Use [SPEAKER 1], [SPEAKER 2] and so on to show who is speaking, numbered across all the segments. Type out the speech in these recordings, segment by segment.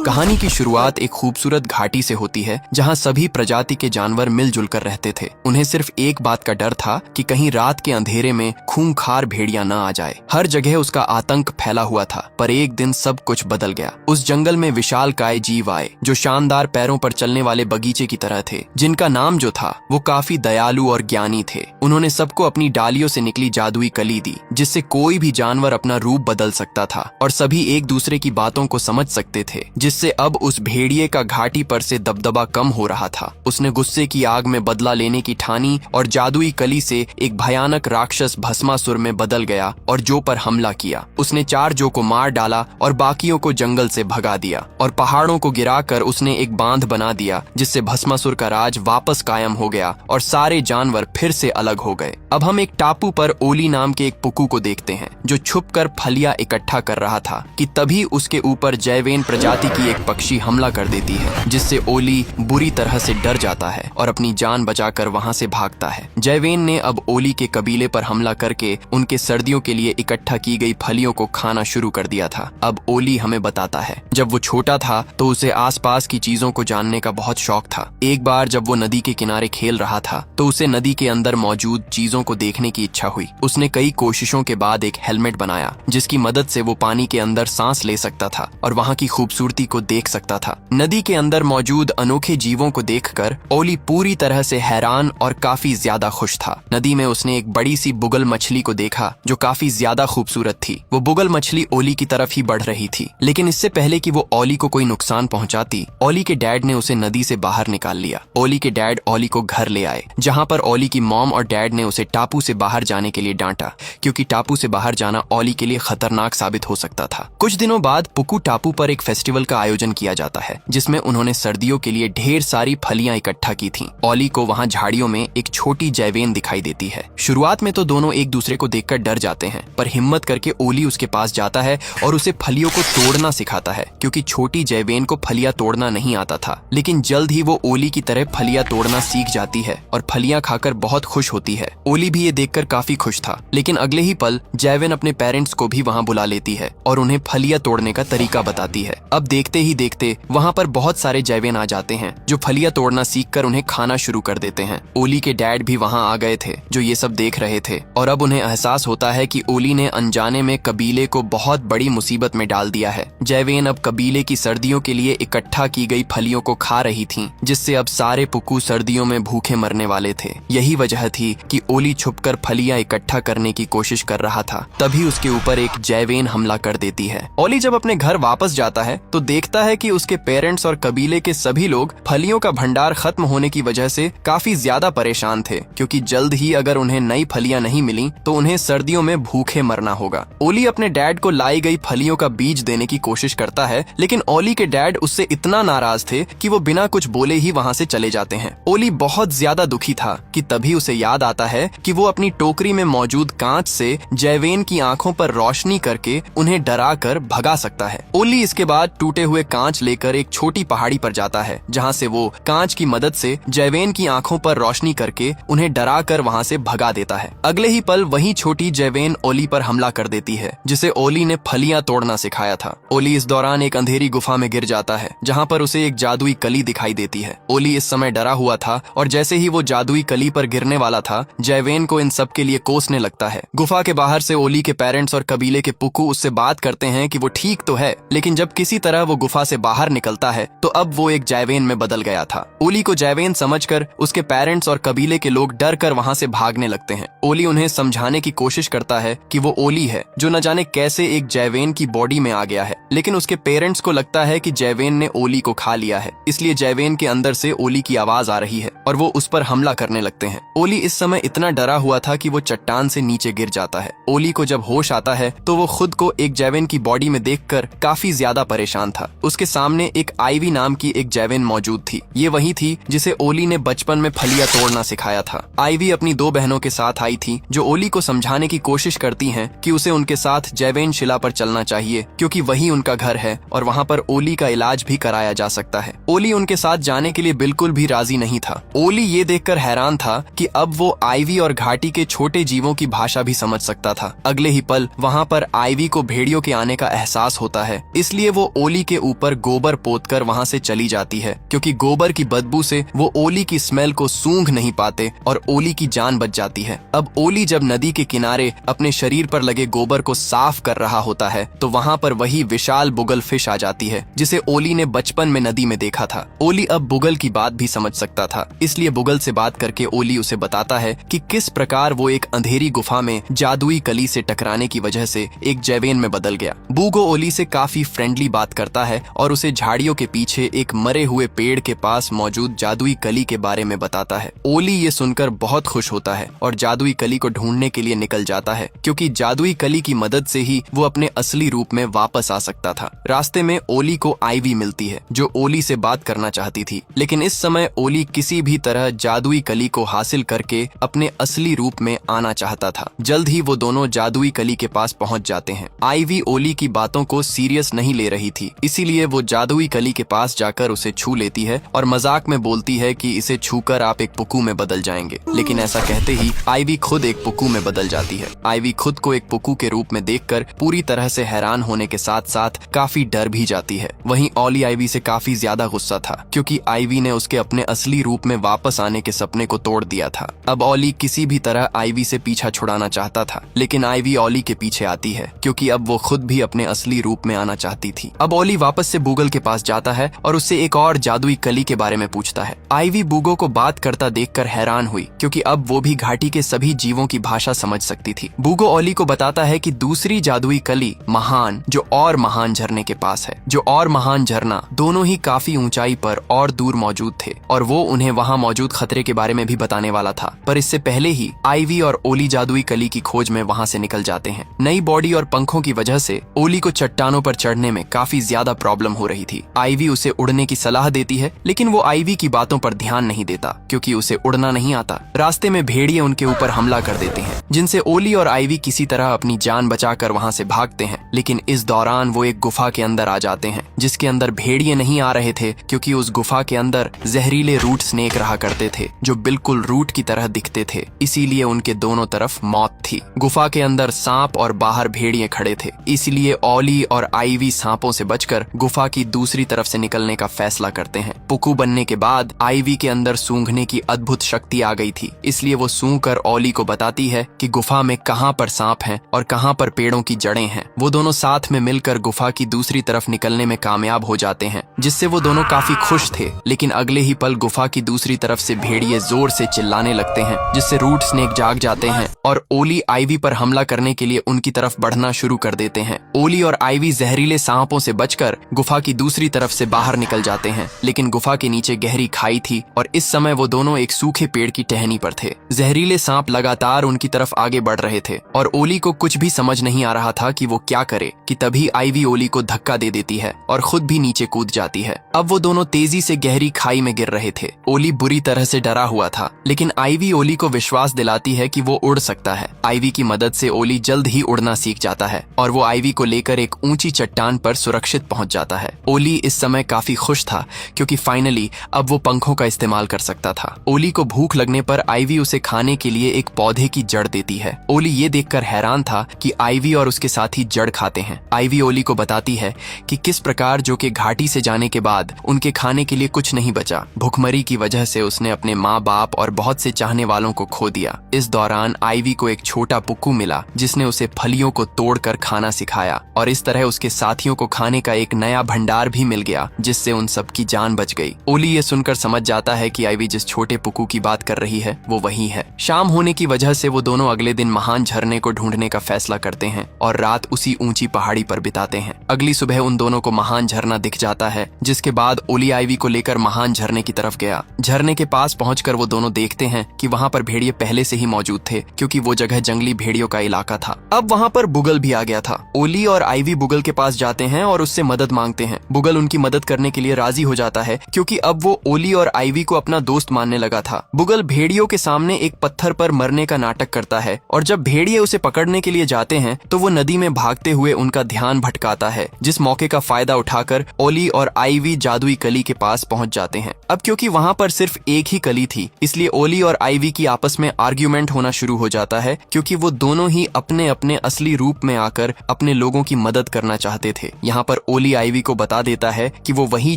[SPEAKER 1] कहानी की शुरुआत एक खूबसूरत घाटी से होती है जहां सभी प्रजाति के जानवर मिलजुल कर रहते थे। उन्हें सिर्फ एक बात का डर था कि कहीं रात के अंधेरे में खूंखार भेड़िया न आ जाए। हर जगह उसका आतंक फैला हुआ था। पर एक दिन सब कुछ बदल गया। उस जंगल में विशालकाय जीव आए जो शानदार पैरों पर चलने वाले बगीचे की तरह थे, जिनका नाम जो था वो काफी दयालु और ज्ञानी थे। उन्होंने सबको अपनी डालियों से निकली जादुई कली दी, जिससे कोई भी जानवर अपना रूप बदल सकता था और सभी एक दूसरे की बातों को समझ सकते थे, जिससे अब उस भेड़िए का घाटी पर से दबदबा कम हो रहा था। उसने गुस्से की आग में बदला लेने की ठानी और जादुई कली से एक भयानक राक्षस भस्मासुर में बदल गया और जो पर हमला किया। उसने 4 जो को मार डाला और बाकियों को जंगल से भगा दिया और पहाड़ों को गिराकर उसने एक बांध बना दिया, जिससे भस्मासुर का राज वापस कायम हो गया और सारे जानवर फिर से अलग हो गए। अब हम एक टापू पर ओली नाम के एक पुक्कू को देखते हैं जो छुपकर फलियां इकट्ठा कर रहा था कि तभी उसके ऊपर जैवेन प्रजाति की एक पक्षी हमला कर देती है, जिससे ओली बुरी तरह से डर जाता है और अपनी जान बचाकर वहां से भागता है। जैवेन ने अब ओली के कबीले पर हमला करके उनके सर्दियों के लिए इकट्ठा की गई फलियों को खाना शुरू कर दिया था। अब ओली हमें बताता है, जब वो छोटा था तो उसे आसपास की चीजों को जानने का बहुत शौक था। एक बार जब वो नदी के किनारे खेल रहा था तो उसे नदी के अंदर मौजूद चीजों को देखने की इच्छा हुई। उसने कई कोशिशों के बाद एक हेलमेट बनाया जिसकी मदद से वो पानी के अंदर सांस ले सकता था और वहां की खूबसूरती को देख सकता था। नदी के अंदर मौजूद अनोखे जीवों को देखकर ओली पूरी तरह से हैरान और काफी ज्यादा खुश था। नदी में उसने एक बड़ी सी बुगल मछली को देखा जो काफी ज्यादा खूबसूरत थी। वो बुगल मछली ओली की तरफ ही बढ़ रही थी, लेकिन इससे पहले कि वो ओली को कोई नुकसान पहुंचाती, ओली के डैड ने उसे नदी से बाहर निकाल लिया। ओली के डैड ओली को घर ले आए, जहां पर ओली की मॉम और डैड ने उसे टापू से बाहर जाने के लिए डांटा, क्योंकि टापू से बाहर जाना ओली के लिए खतरनाक साबित हो सकता था। कुछ दिनों बाद पुक्कू टापू पर एक फेस्टिवल का आयोजन किया जाता है, जिसमें उन्होंने सर्दियों के लिए ढेर सारी फलियां इकट्ठा की थीं। ओली को वहां झाड़ियों में एक छोटी जैवेन दिखाई देती है। शुरुआत में तो दोनों एक दूसरे को देखकर डर जाते हैं, पर हिम्मत करके ओली उसके पास जाता है और उसे फलियों को तोड़ना सिखाता है, क्योंकि छोटी जैवेन को फलियां तोड़ना नहीं आता था। लेकिन जल्द ही वो ओली की तरह फलियां तोड़ना सीख जाती है और फलियां खाकर बहुत खुश होती है। ओली भी ये देखकर काफी खुश था, लेकिन अगले ही पल जैवेन अपने पेरेंट्स को भी वहां बुला लेती है और उन्हें फलियां तोड़ने का तरीका बताती है। अब देखते ही देखते वहां पर बहुत सारे जैवेन आ जाते हैं जो फलियां तोड़ना सीखकर उन्हें खाना शुरू कर देते हैं। ओली के डैड भी वहां आ गए थे जो ये सब देख रहे थे और अब उन्हें एहसास होता है कि ओली ने अनजाने में कबीले को बहुत बड़ी मुसीबत में डाल दिया है। जैवेन अब कबीले की सर्दियों के लिए इकट्ठा की गई फलियों को खा रही थीं, जिससे अब सारे पुक्कू सर्दियों में भूखे मरने वाले थे। यही वजह थी कि ओली छुपकर फलियां इकट्ठा करने की कोशिश कर रहा था। तभी उसके ऊपर एक जैवेन हमला कर देती है। ओली जब अपने घर वापस जाता है तो देखता है कि उसके पेरेंट्स और कबीले के सभी लोग फलियों का भंडार खत्म होने की वजह से काफी ज्यादा परेशान थे, क्योंकि जल्द ही अगर उन्हें नई फलियां नहीं मिली तो उन्हें सर्दियों में भूखे मरना होगा। ओली अपने डैड को लाई गई फलियों का बीज देने की कोशिश करता है, लेकिन ओली के डैड उससे इतना नाराज थे कि वो बिना कुछ बोले ही वहां से चले जाते हैं। ओली बहुत ज्यादा दुखी था कि तभी उसे याद आता है कि वो अपनी टोकरी में मौजूद कांच से जैवेन की आंखों पर रोशनी करके उन्हें डरा कर भगा सकता है। ओली इसके बाद टूटे हुए कांच लेकर एक छोटी पहाड़ी पर जाता है, जहां से वो कांच की मदद से जैवेन की आंखों पर रोशनी करके उन्हें डरा कर वहां से भगा देता है। अगले ही पल वही छोटी जैवेन ओली पर हमला कर देती है, जिसे ओली ने फलियां तोड़ना सिखाया था। ओली इस दौरान एक अंधेरी गुफा में गिर जाता है, जहां पर उसे एक जादुई कली दिखाई देती है। ओली इस समय डरा हुआ था और जैसे ही वो जादुई कली पर गिरने वाला था, जैवेन को इन सब के लिए कोसने लगता है। गुफा के बाहर से ओली के पेरेंट्स और कबीले के पुक्कू उससे बात करते हैं कि वो ठीक तो है, लेकिन जब किसी तरह वो गुफा से बाहर निकलता है तो अब वो एक जैवेन में बदल गया था। ओली को जैवेन समझकर उसके पेरेंट्स और कबीले के लोग डर कर वहां से भागने लगते हैं। ओली उन्हें समझाने की कोशिश करता है कि वो ओली है जो न जाने कैसे एक जैवेन की बॉडी में आ गया है, लेकिन उसके पेरेंट्स को लगता है कि जैवेन ने ओली को खा लिया है, इसलिए जैवेन के अंदर से ओली की आवाज आ रही है और वो उस पर हमला करने लगते हैं। ओली इस समय इतना डरा हुआ था कि वो चट्टान से नीचे गिर जाता है। ओली को जब होश आता है तो वो खुद को एक जैवेन की बॉडी में देखकर काफी ज्यादा परेशान था। उसके सामने एक आईवी नाम की एक जैवेन मौजूद थी। ये वही थी जिसे ओली ने बचपन में फलियां तोड़ना सिखाया था। आईवी अपनी 2 बहनों के साथ आई थी जो ओली को समझाने की कोशिश करती हैं कि उसे उनके साथ जैवेन शिला पर चलना चाहिए, क्योंकि वही उनका घर है और वहाँ पर ओली का इलाज भी कराया जा सकता है। ओली उनके साथ जाने के लिए बिल्कुल भी राजी नहीं था। ओली ये देखकर हैरान था कि अब वो आईवी और घाटी के छोटे जीवों की भाषा भी समझ सकता था। अगले ही पल वहाँ पर आईवी को भेड़ियों के आने का एहसास होता है, इसलिए वो ओली के ऊपर गोबर पोतकर वहां से चली जाती है, क्योंकि गोबर की बदबू से वो ओली की स्मेल को सूंघ नहीं पाते और ओली की जान बच जाती है। अब ओली जब नदी के किनारे अपने शरीर पर लगे गोबर को साफ कर रहा होता है तो वहां पर वही विशाल बुगल फिश आ जाती है जिसे ओली ने बचपन में नदी में देखा था। ओली अब बुगल की बात भी समझ सकता था, इसलिए बुगल से बात करके ओली उसे बताता है कि किस प्रकार वो एक अंधेरी गुफा में जादुई कली से टकराने की वजह से एक जैवेन में बदल गया। बूगो ओली से काफी फ्रेंडली बात करता है और उसे झाड़ियों के पीछे एक मरे हुए पेड़ के पास मौजूद जादुई कली के बारे में बताता है। ओली ये सुनकर बहुत खुश होता है और जादुई कली को ढूंढने के लिए निकल जाता है, क्योंकि जादुई कली की मदद से ही वो अपने असली रूप में वापस आ सकता था। रास्ते में ओली को आईवी मिलती है जो ओली से बात करना चाहती थी, लेकिन इस समय ओली किसी भी तरह जादुई कली को हासिल करके अपने असली रूप में आना चाहता था। जल्द ही वो दोनों जादुई कली के पास पहुंच जाते हैं। आईवी ओली की बातों को सीरियस नहीं ले रही थी, इसीलिए वो जादुई कली के पास जाकर उसे छू लेती है और मजाक में बोलती है कि इसे छूकर आप एक पुक्कू में बदल जाएंगे। लेकिन ऐसा कहते ही आईवी खुद एक पुक्कू में बदल जाती है। आईवी खुद को एक पुक्कू के रूप में देखकर पूरी तरह से हैरान होने के साथ साथ काफी डर भी जाती है। वहीं ओली आईवी से काफी ज्यादा गुस्सा था, क्योंकि आईवी ने उसके अपने असली रूप में वापस आने के सपने को तोड़ दिया था। अब ओली किसी भी तरह आईवी से पीछा छुड़ाना चाहता था, लेकिन आईवी ओली के पीछे आती है, क्योंकि अब वो खुद भी अपने असली रूप में आना चाहती थी। अब ओली वापस से बूगल के पास जाता है और उससे एक और जादुई कली के बारे में पूछता है। आईवी बूगो को बात करता देखकर हैरान हुई, क्योंकि अब वो भी घाटी के सभी जीवों की भाषा समझ सकती थी। बूगो ओली को बताता है कि दूसरी जादुई कली महान जो और महान झरने के पास है। जो और महान झरना दोनों ही काफी ऊंचाई पर और दूर मौजूद थे और वो उन्हें वहां मौजूद खतरे के बारे में भी बताने वाला था। पर इससे पहले ही आईवी और ओली जादुई कली की खोज में वहां से निकल जाते हैं। नई बॉडी और पंखों की वजह से ओली को चट्टानों पर चढ़ने में काफी ज्यादा प्रॉब्लम हो रही थी। आईवी उसे उड़ने की सलाह देती है, लेकिन वो आईवी की बातों पर ध्यान नहीं देता, क्योंकि उसे उड़ना नहीं आता। रास्ते में भेड़िए उनके ऊपर हमला कर देते हैं, जिनसे ओली और आईवी किसी तरह अपनी जान बचाकर वहां से भागते हैं। लेकिन इस दौरान वो एक गुफा के अंदर आ जाते हैं, जिसके अंदर भेड़िए नहीं आ रहे थे, क्योंकि उस गुफा के अंदर जहरीले रूट स्नेक रहा करते थे जो बिल्कुल रूट की तरह दिखते थे, इसीलिए उनके दोनों तरफ मौत थी। गुफा के अंदर सांप और बाहर भेड़िए खड़े थे, इसलिए ओली और आईवी सांपों से बचकर गुफा की दूसरी तरफ से निकलने का फैसला करते हैं। पुक्कू बनने के बाद आईवी के अंदर सूंघने की अद्भुत शक्ति आ गई थी, इसलिए वो सूंघ कर ओली को बताती है कि गुफा में कहां पर सांप हैं और कहां पर पेड़ों की जड़ें हैं। वो दोनों साथ में मिलकर गुफा की दूसरी तरफ निकलने में कामयाब हो जाते हैं, जिससे वो दोनों काफी खुश थे। लेकिन अगले ही पल गुफा की दूसरी तरफ से भेड़िए जोर से चिल्लाने लगते हैं, जिससे रूट स्नेक जाग जाते हैं और ओली आईवी पर हमला करने के लिए उनकी तरफ बढ़ना शुरू कर देते हैं। ओली और आईवी जहरीले सांपों से बचकर गुफा की दूसरी तरफ से बाहर निकल जाते हैं, लेकिन गुफा के नीचे गहरी खाई थी और इस समय वो दोनों एक सूखे पेड़ की टहनी पर थे। जहरीले सांप लगातार उनकी तरफ आगे बढ़ रहे थे और ओली को कुछ भी समझ नहीं आ रहा था कि वो क्या करे, कि तभी आईवी ओली को धक्का दे देती है और खुद भी नीचे कूद जाती है। अब वो दोनों तेजी से गहरी खाई में गिर रहे थे। ओली बुरी तरह से डरा हुआ था, लेकिन आईवी ओली को विश्वास दिलाती है कि वो उड़ सकता है। आईवी की मदद से ओली जल्द ही उड़ना सीख जाता है और वो आईवी को लेकर एक ऊंची चट्टान पर सुरक्षित पहुंच जाता है। ओली इस समय काफी खुश था, क्योंकि फाइनली अब वो पंखों का इस्तेमाल कर सकता था। ओली को भूख लगने पर आईवी उसे खाने के लिए एक पौधे की जड़ देती है। ओली ये देखकर हैरान था कि आईवी और उसके साथी जड़ खाते हैं। आईवी ओली को बताती है कि किस प्रकार जो कि घाटी से जाने के बाद उनके खाने के लिए कुछ नहीं बचा। भुखमरी की वजह से उसने अपने माँ बाप और बहुत से चाहने वालों को खो दिया। इस दौरान आईवी को एक छोटा पुक्कू मिला, जिसने उसे फलियों को तोड़कर खाना सिखाया और इस तरह उसके साथियों को खाने का एक नया भंडार भी मिल गया, जिससे उन सबकी जान बच गई। ओली ये सुनकर समझ जाता है कि आईवी जिस छोटे पुक्कू की बात कर रही है वो वही है। शाम होने की वजह से वो दोनों अगले दिन महान झरने को ढूंढने का फैसला करते हैं और रात उसी ऊंची पहाड़ी पर बिताते हैं। अगली सुबह उन दोनों को महान झरना दिख जाता है, जिसके बाद ओली आईवी को लेकर महान झरने की तरफ गया। झरने के पास पहुंचकर वो दोनों देखते हैं कि वहां पर भेड़िए पहले से ही मौजूद थे, क्योंकि वो जगह जंगली भेड़ियों का इलाका था। अब वहां पर बुगल भी आ गया था। ओली और आईवी बुगल के पास जाते हैं और उससे मदद मांगते हैं। बुगल उनकी मदद करने के लिए राजी हो जाता है, क्योंकि अब वो ओली और आईवी को अपना दोस्त मानने लगा था। बुगल भेड़ियों के सामने एक पत्थर पर मरने का नाटक करता है और जब भेड़िए उसे पकड़ने के लिए जाते हैं तो वो नदी में भागते हुए उनका ध्यान भटकाता है, जिस मौके का फायदा उठाकर ओली और आईवी जादुई कली के पास पहुंच जाते हैं। अब क्योंकि वहां पर सिर्फ एक ही कली थी, इसलिए ओली और आईवी की आपस में आर्ग्यूमेंट होना शुरू हो जाता है, क्योंकि वो दोनों ही अपने अपने असली रूप में आकर अपने लोगों की मदद करना चाहते थे। यहाँ पर ओली ओली आईवी को बता देता है कि वो वही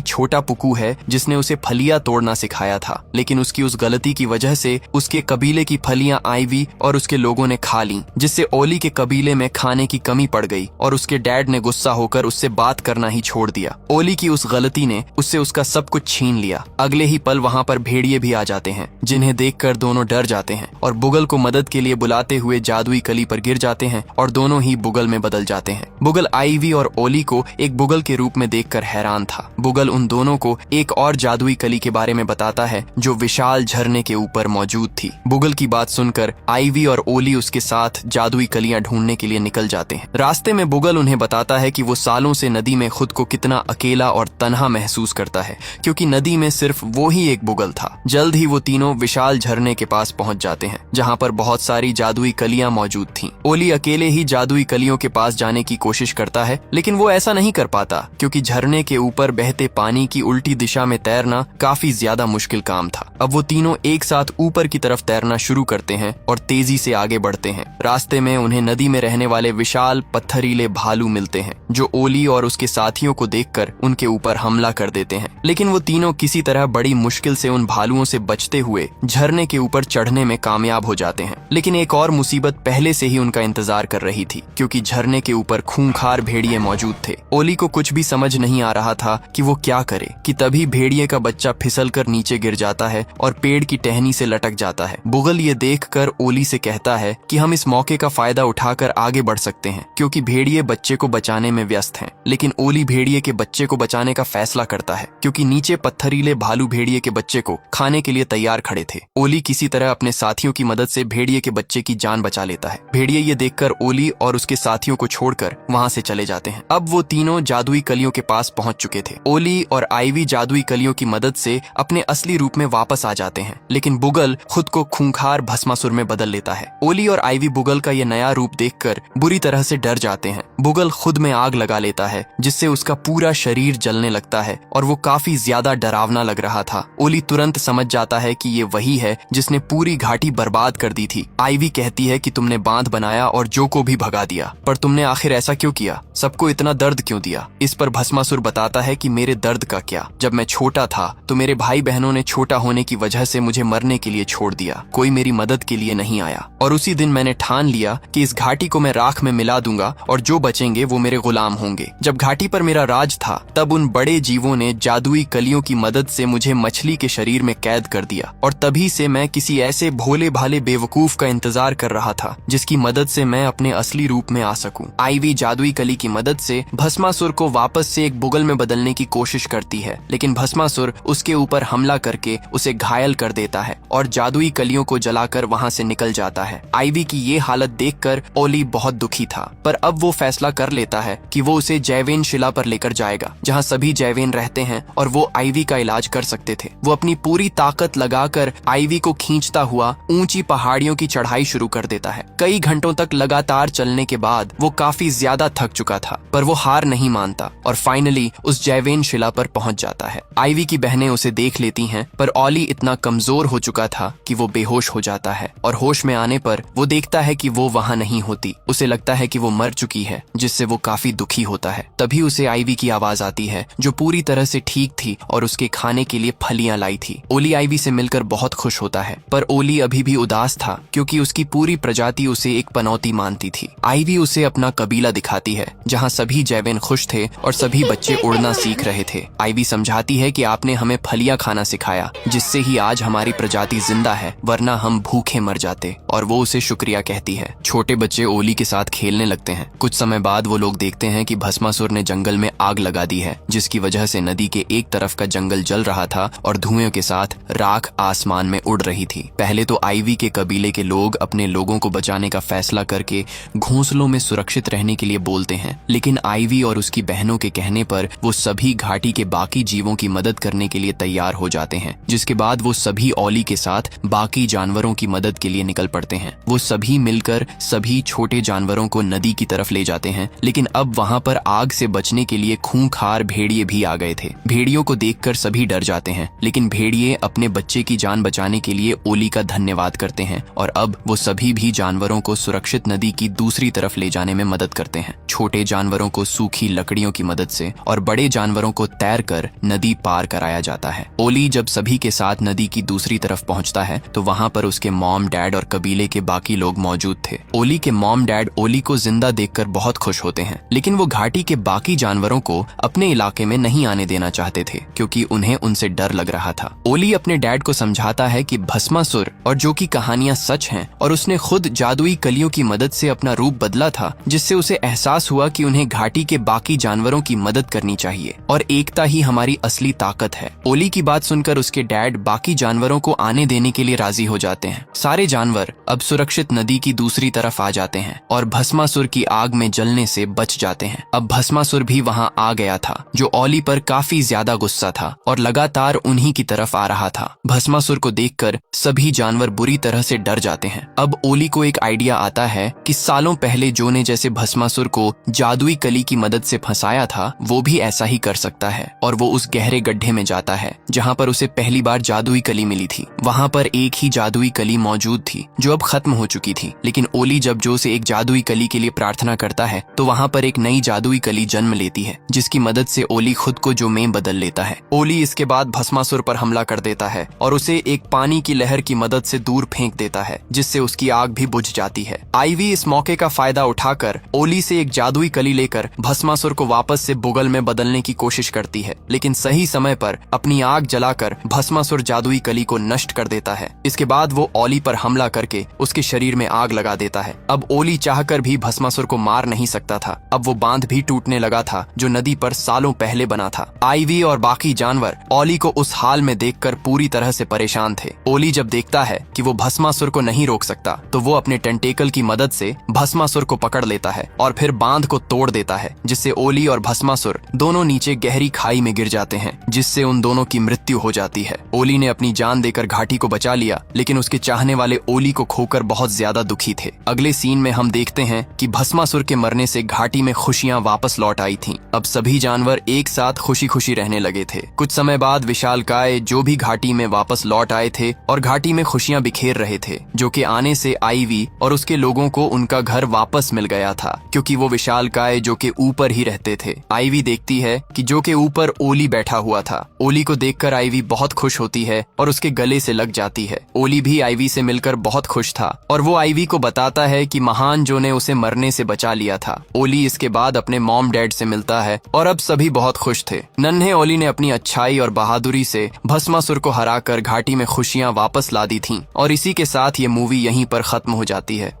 [SPEAKER 1] छोटा पुकू है जिसने उसे फलियां तोड़ना सिखाया था, लेकिन उसकी उस गलती की वजह से उसके कबीले की फलियां आईवी और उसके लोगों ने खा ली, जिससे ओली के कबीले में खाने की कमी पड़ गई और उसके डैड ने गुस्सा होकर उससे बात करना ही छोड़ दिया। ओली की उस गलती ने उससे उसका सब कुछ छीन लिया। अगले ही पल वहाँ पर भेड़िए भी आ जाते हैं, जिन्हें देखकर दोनों डर जाते हैं और बुगल को मदद के लिए बुलाते हुए जादुई कली पर गिर जाते हैं और दोनों ही बुगल में बदल जाते हैं। बुगल आईवी और ओली को एक बुगल के रूप में देखकर हैरान था। बुगल उन दोनों को एक और जादुई कली के बारे में बताता है जो विशाल झरने के ऊपर मौजूद थी। बुगल की बात सुनकर आईवी और ओली उसके साथ जादुई कलियां ढूंढने के लिए निकल जाते हैं। रास्ते में बुगल उन्हें बताता है कि वो सालों से नदी में खुद को कितना अकेला और तन्हा महसूस करता है, क्योंकि नदी में सिर्फ वो ही एक बुगल था। जल्द ही वो तीनों विशाल झरने के पास पहुंच जाते हैं, जहां पर बहुत सारी जादुई कलियां मौजूद थीं। ओली अकेले ही जादुई कलियों के पास जाने की कोशिश करता है, लेकिन वो ऐसा नहीं कर पाता, क्योंकि झरने के ऊपर बहते पानी की उल्टी दिशा में तैरना काफी ज्यादा मुश्किल काम था। अब वो तीनों एक साथ ऊपर की तरफ तैरना शुरू करते हैं और तेजी से आगे बढ़ते हैं। रास्ते में उन्हें नदी में रहने वाले विशाल पत्थरीले भालू मिलते हैं, जो ओली और उसके साथियों को देखकर उनके ऊपर हमला कर देते हैं। लेकिन वो तीनों किसी तरह बड़ी मुश्किल से उन भालुओं से बचते हुए झरने के ऊपर चढ़ने में कामयाब हो जाते हैं। लेकिन एक और मुसीबत पहले से ही उनका इंतजार कर रही थी, क्योंकि झरने के ऊपर खूंखार भेड़िए मौजूद थे। ओली को कुछ भी समझ नहीं आ रहा था कि वो क्या करे कि तभी भेड़िए का बच्चा फिसलकर नीचे गिर जाता है और पेड़ की टहनी से लटक जाता है। बुगल ये देखकर ओली से कहता है कि हम इस मौके का फायदा उठाकर आगे बढ़ सकते हैं, क्योंकि भेड़िए बच्चे को बचाने में व्यस्त हैं। लेकिन ओली भेड़िए के बच्चे को बचाने का फैसला करता है, क्योंकि नीचे पत्थरीले भालू भेड़िए के बच्चे को खाने के लिए तैयार खड़े थे। ओली किसी तरह अपने साथियों की मदद से भेड़िए के बच्चे की जान बचा लेता है। भेड़िए ये देखकर ओली और उसके साथियों को छोड़कर वहाँ से चले जाते हैं। अब वो तीनों जादुई कलियों के पास पहुंच चुके थे। ओली और आईवी जादुई कलियों की मदद से अपने असली रूप में वापस आ जाते हैं, लेकिन बुगल खुद को खूंखार भस्मासुर में बदल लेता है। ओली और आईवी बुगल का ये नया रूप देखकर बुरी तरह से डर जाते हैं। बुगल खुद में आग लगा लेता है, जिससे उसका पूरा शरीर जलने लगता है और वो काफी ज्यादा डरावना लग रहा था। ओली तुरंत समझ जाता है कि ये वही है जिसने पूरी घाटी बर्बाद कर दी थी। आईवी कहती है कि तुमने बांध बनाया और जो को भी भगा दिया, पर तुमने आखिर ऐसा क्यों किया? सबको इतना दर्द क्यों दिया? इस पर भस्मासुर बताता है कि मेरे दर्द का क्या, जब मैं छोटा था तो मेरे भाई बहनों ने छोटा होने की वजह से मुझे मरने के लिए छोड़ दिया। कोई मेरी मदद के लिए नहीं आया, और उसी दिन मैंने ठान लिया कि इस घाटी को मैं राख में मिला दूंगा और जो बचेंगे वो मेरे गुलाम होंगे। जब घाटी पर मेरा राज था, तब उन बड़े जीवों ने जादुई कलियों की मदद से मुझे मछली के शरीर में कैद कर दिया, और तभी से मैं किसी ऐसे भोले भाले बेवकूफ का इंतजार कर रहा था जिसकी मदद से मैं अपने असली रूप में आ सकूं। आईवी जादुई कली की मदद से भस्मासुर को वापस से एक बुगल में बदलने की कोशिश करती है, लेकिन भस्मासुर उसके ऊपर हमला करके उसे घायल कर देता है और जादुई कलियों को जलाकर वहाँ से निकल जाता है। आईवी की ये हालत देखकर ओली बहुत दुखी था, पर अब वो फैसला कर लेता है कि वो उसे जैवेन शिला पर लेकर जाएगा, जहाँ सभी जैवेन रहते हैं और वो आईवी का इलाज कर सकते थे। वो अपनी पूरी ताकत लगाकर आईवी को खींचता हुआ ऊंची पहाड़ियों की चढ़ाई शुरू कर देता है। कई घंटों तक लगातार चलने के बाद वो काफी ज्यादा थक चुका था, पर वो हार नहीं मानता और फाइनली उस जैवेन शिला पर पहुंच जाता है। आईवी की बहनें उसे देख लेती हैं, पर ओली इतना कमजोर हो चुका था कि वो बेहोश हो जाता है, और होश में आने पर वो देखता है कि वो वहाँ नहीं होती। उसे लगता है कि वो मर चुकी है, जिससे वो काफी दुखी होता है। तभी उसे आईवी की आवाज आती है, जो पूरी तरह से ठीक थी और उसके खाने के लिए फलियां लाई थी। ओली आईवी से मिलकर बहुत खुश होता है, पर ओली अभी भी उदास था, क्योंकि उसकी पूरी प्रजाति उसे एक पनौती मानती थी। आईवी उसे अपना कबीला दिखाती है, जहाँ सभी जैवेन खुश थे और सभी बच्चे उड़ना सीख रहे थे। आईवी समझाती है कि आपने हमें फलियां खाना सिखाया, जिससे ही आज हमारी प्रजाति जिंदा है, वरना हम भूखे मर जाते, और वो उसे शुक्रिया कहती है। छोटे बच्चे ओली के साथ खेलने लगते हैं। कुछ समय बाद वो लोग देखते हैं कि भस्मासुर ने जंगल में आग लगा दी है, जिसकी वजह से नदी के एक तरफ का जंगल जल रहा था और धुएं के साथ राख आसमान में उड़ रही थी। पहले तो आईवी के कबीले के लोग अपने लोगों को बचाने का फैसला करके घोंसलों में सुरक्षित रहने के लिए बोलते हैं, लेकिन आईवी और उसकी बहनों के कहने पर वो सभी घाटी के बाकी जीवों की मदद करने के लिए तैयार हो जाते हैं। जिसके बाद वो सभी ओली के साथ बाकी जानवरों की मदद के लिए निकल पड़ते हैं। वो सभी मिलकर सभी छोटे जानवरों को नदी की तरफ ले जाते हैं, लेकिन अब वहाँ पर आग से बचने के लिए खूंखार भेड़िए भी आ गए थे। भेड़ियों को देखकर सभी डर जाते हैं, लेकिन भेड़िए अपने बच्चे की जान बचाने के लिए ओली का धन्यवाद करते हैं, और अब वो सभी भी जानवरों को सुरक्षित नदी की दूसरी तरफ ले जाने में मदद करते हैं। छोटे जानवरों को सूखी लकड़ी भेड़ियों की मदद से और बड़े जानवरों को तैरकर नदी पार कराया जाता है। ओली जब सभी के साथ नदी की दूसरी तरफ पहुंचता है तो वहां पर उसके मॉम, डैड और कबीले के बाकी लोग मौजूद थे। ओली के मॉम डैड ओली को जिंदा देखकर बहुत खुश होते हैं, लेकिन वो घाटी के बाकी जानवरों को अपने इलाके में नहीं आने देना चाहते थे क्योंकि उन्हें उनसे डर लग रहा था। ओली अपने डैड को समझाता है कि भस्मासुर और जो की कहानियां सच हैं और उसने खुद जादुई कलियों की मदद से अपना रूप बदला था, जिससे उसे एहसास हुआ कि उन्हें घाटी के बाकी जानवरों की मदद करनी चाहिए और एकता ही हमारी असली ताकत है। ओली की बात सुनकर उसके डैड बाकी जानवरों को आने देने के लिए राजी हो जाते हैं। सारे जानवर अब सुरक्षित नदी की दूसरी तरफ आ जाते हैं और भस्मासुर की आग में जलने से बच जाते हैं। अब भस्मासुर भी वहां आ गया था, जो ओली पर काफी ज्यादा गुस्सा था और लगातार उन्हीं की तरफ आ रहा था। भस्मासुर को देखकर सभी जानवर बुरी तरह से डर जाते हैं। अब ओली को एक आइडिया आता है कि सालों पहले जो ने जैसे भस्मासुर को जादुई कली की मदद से फंसाया था, वो भी ऐसा ही कर सकता है और वो उस गहरे गड्ढे में जाता है जहाँ पर उसे पहली बार जादुई कली मिली थी। वहाँ पर एक ही जादुई कली मौजूद थी जो अब खत्म हो चुकी थी, लेकिन ओली जब जो से एक जादुई कली के लिए प्रार्थना करता है तो वहाँ पर एक नई जादुई कली जन्म लेती है, जिसकी मदद से ओली खुद को जो में बदल लेता है। ओली इसके बाद भस्मासुर पर हमला कर देता है और उसे एक पानी की लहर की मदद से दूर फेंक देता है, जिससे उसकी आग भी बुझ जाती है। आईवी इस मौके का फायदा उठाकर ओली से एक जादुई कली लेकर भस्मासुर को वापस से बुगल में बदलने की कोशिश करती है, लेकिन सही समय पर अपनी आग जलाकर भस्मासुर जादुई कली को नष्ट कर देता है। इसके बाद वो ओली पर हमला करके उसके शरीर में आग लगा देता है। अब ओली चाहकर भी भस्मासुर को मार नहीं सकता था। अब वो बांध भी टूटने लगा था जो नदी पर सालों पहले बना था। आईवी और बाकी जानवर ओली को उस हाल में देखकर पूरी तरह से परेशान थे। ओली जब देखता है कि वो भस्मासुर को नहीं रोक सकता तो वो अपने टेंटेकल की मदद से भस्मासुर को पकड़ लेता है और फिर बांध को तोड़ देता है, जिससे ओली और भस्मासुर दोनों नीचे गहरी खाई में गिर जाते हैं, जिससे उन दोनों की मृत्यु हो जाती है। ओली ने अपनी जान देकर घाटी को बचा लिया, लेकिन उसके चाहने वाले ओली को खोकर बहुत ज्यादा दुखी थे। अगले सीन में हम देखते हैं कि भस्मासुर के मरने से घाटी में खुशियां वापस लौट आई थीं। अब सभी जानवर एक साथ खुशी खुशी रहने लगे थे। कुछ समय बाद विशालकाय जो भी घाटी में वापस लौट आए थे और घाटी में खुशियां बिखेर रहे थे, जो कि आने से आईवी और उसके लोगों को उनका घर वापस मिल गया था, क्योंकि वो विशालकाय जो के ऊपर ही रहते थे। आईवी देखती है कि जो के ऊपर ओली बैठा हुआ था। ओली को देखकर आईवी बहुत खुश होती है और उसके गले से लग जाती है। ओली भी आईवी से मिलकर बहुत खुश था और वो आईवी को बताता है कि महान जो ने उसे मरने से बचा लिया था। ओली इसके बाद अपने मॉम डैड से मिलता है और अब सभी बहुत खुश थे। नन्हे ओली ने अपनी अच्छाई और बहादुरी से भस्मासुर को हराकर घाटी में खुशियां वापस ला दी थीं और इसी के साथ ये मूवी यहीं पर खत्म हो जाती है।